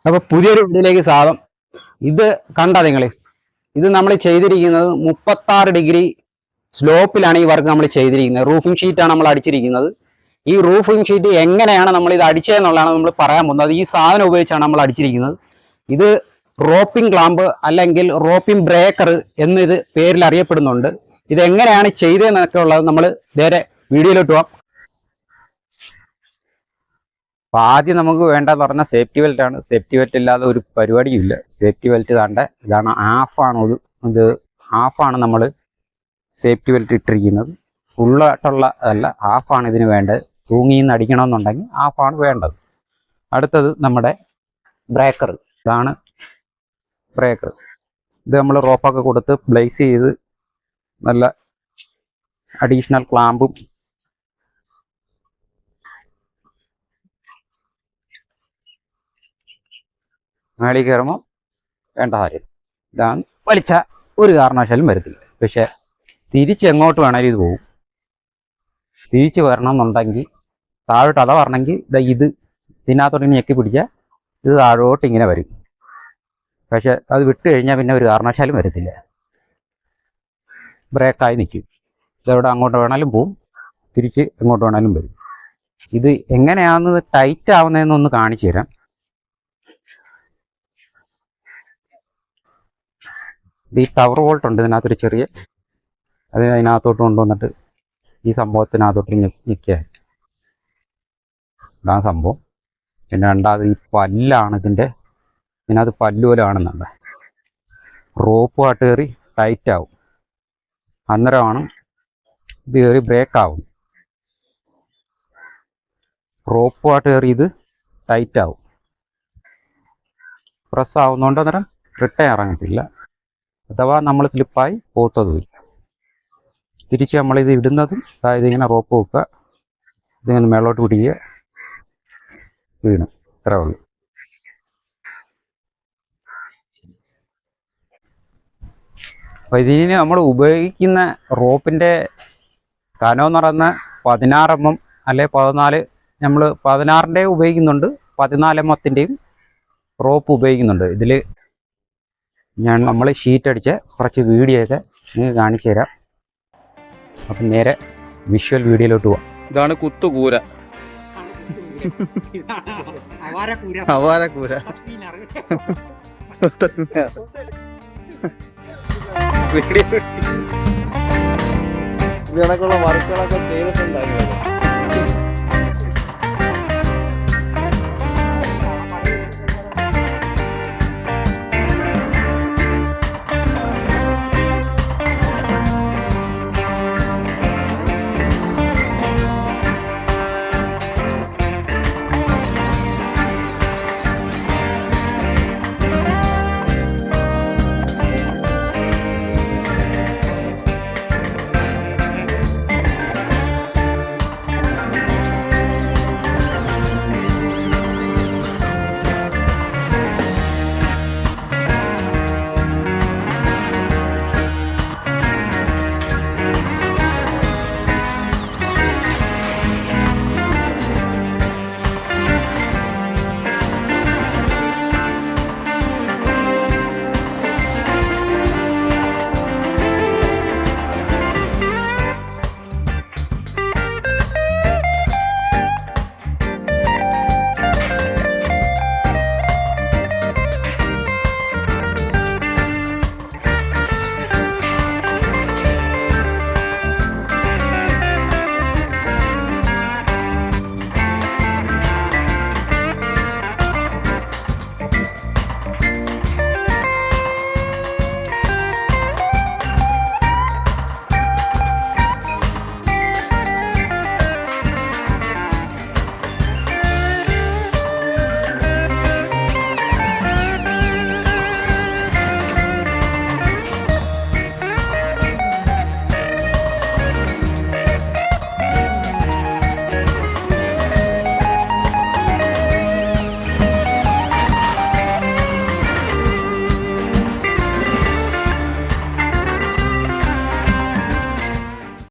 അപ്പൊ പുതിയൊരു വീഡിയോയിലേക്ക് സ്വാഗതം. ഇത് കണ്ട നിങ്ങൾ, ഇത് നമ്മൾ ചെയ്തിരിക്കുന്നത് 36 ഡിഗ്രി സ്ലോപ്പിലാണ് ഈ വർക്ക് നമ്മൾ ചെയ്തിരിക്കുന്നത്. റൂഫിംഗ് ഷീറ്റാണ് നമ്മൾ അടിച്ചിരിക്കുന്നത്. ഈ റൂഫിംഗ് ഷീറ്റ് എങ്ങനെയാണ് നമ്മൾ ഇത് അടിച്ചതെന്നുള്ളതാണ് നമ്മൾ പറയാൻ പോകുന്നത്. ഈ സാധനം ഉപയോഗിച്ചാണ് നമ്മൾ അടിച്ചിരിക്കുന്നത്. ഇത് റോപ്പിംഗ് ക്ലാമ്പ് അല്ലെങ്കിൽ റോപ്പിംഗ് ബ്രേക്കർ എന്നിത് പേരിൽ അറിയപ്പെടുന്നുണ്ട്. ഇത് എങ്ങനെയാണ് ചെയ്തതെന്നൊക്കെ ഉള്ളത് നമ്മൾ നേരെ വീഡിയോയിലോട്ട് പോകാം. അപ്പൊ ആദ്യം നമുക്ക് വേണ്ടതെന്ന് പറഞ്ഞാൽ സേഫ്റ്റി ബെൽറ്റ് ആണ്. സേഫ്റ്റി ബെൽറ്റ് ഇല്ലാതെ ഒരു പരിപാടിയും ഇല്ല. സേഫ്റ്റി ബെൽറ്റ് താണ്ട ഇതാണ്, ഹാഫാണ് നമ്മൾ സേഫ്റ്റി ബെൽറ്റ് ഇട്ടിരിക്കുന്നത്. ഫുള്ളായിട്ടുള്ള അല്ല, ഹാഫാണ് ഇതിന് വേണ്ടത്. തൂങ്ങിന്ന് അടിക്കണമെന്നുണ്ടെങ്കിൽ ഹാഫാണ് വേണ്ടത്. അടുത്തത് നമ്മുടെ ബ്രേക്കർ. ഇതാണ് ബ്രേക്കർ. ഇത് നമ്മൾ റോപ്പൊക്കെ കൊടുത്ത് ബ്ലേസ് ചെയ്ത് നല്ല അഡീഷണൽ ക്ലാമ്പും മേളിൽ കയറുമ്പോൾ വേണ്ട കാര്യം ഇതാണ്. വലിച്ച ഒരു കാരണവശാലും വരത്തില്ല. പക്ഷെ തിരിച്ച് എങ്ങോട്ട് വേണേലും ഇത് പോകും. തിരിച്ച് വരണമെന്നുണ്ടെങ്കിൽ താഴോട്ട് അതാ വരണമെങ്കിൽ ഇത് ഇതിനകത്തോട്ട് ഞെക്കി പിടിച്ചാൽ ഇത് താഴോട്ട് ഇങ്ങനെ വരും. പക്ഷെ അത് വിട്ട് കഴിഞ്ഞാൽ പിന്നെ ഒരു കാരണവശാലും വരത്തില്ല, ബ്രേക്കായി നിൽക്കും. ഇതെവിടെ അങ്ങോട്ട് വേണേലും പോവും, തിരിച്ച് എങ്ങോട്ട് വേണേലും വരും. ഇത് എങ്ങനെയാണെന്ന് ടൈറ്റ് ആവുന്നതെന്നൊന്ന് കാണിച്ചു തരാം. ഇത് ഈ ടവർ വോൾട്ട് ഉണ്ട് ഇതിനകത്തൊരു ചെറിയ, അതിനകത്തോട്ട് കൊണ്ടുവന്നിട്ട് ഈ സംഭവത്തിനകത്തോട്ട് ഞെക്കിയാൽ ഇതാണ് സംഭവം. പിന്നെ രണ്ടാമത് ഈ പല്ലാണ് ഇതിനകത്ത് പല്ല് പോലെ കാണുന്നുണ്ട്. റോപ്പുമായിട്ട് കയറി ടൈറ്റ് ആവും. അന്നേരമാണ് ഇത് കയറി ബ്രേക്ക് ആവും. റോപ്പുമായിട്ട് കയറി ഇത് ടൈറ്റ് ആവും. പ്രസ് ആവുന്നതുകൊണ്ട് അന്നേരം റിട്ടേൺ ഇറങ്ങത്തില്ല. അഥവാ നമ്മൾ സ്ലിപ്പായി പോത്തതുമില്ല. തിരിച്ച് നമ്മളിത് ഇടുന്നതും അതായത് ഇങ്ങനെ റോപ്പ് വെക്കുക, ഇതിങ്ങനെ മേളോട്ട് പിടിക്കുക, വീണ്. ഇത്രേ ഉള്ളൂ. അപ്പോൾ ഇതിന് നമ്മൾ ഉപയോഗിക്കുന്ന റോപ്പിൻ്റെ കനമെന്ന് പറയുന്ന 16 mm അല്ലെ 14. നമ്മൾ 16-ൻ്റെയും ഉപയോഗിക്കുന്നുണ്ട്, 14 mm റോപ്പ് ഉപയോഗിക്കുന്നുണ്ട്. ഇതിൽ നമ്മൾ ഷീറ്റ് അടിച്ച് കുറച്ച് വീഡിയോ ഒക്കെ നിങ്ങൾക്ക് കാണിച്ചു തരാം. അപ്പം നേരെ വിഷ്വൽ വീഡിയോയിലോട്ട് പോവാം. ഇതാണ് കുത്തുകൂര. അവാരക്കൂര കണക്കുള്ള വർക്കുകളൊക്കെ ചെയ്തിട്ടുണ്ടായിരുന്നു.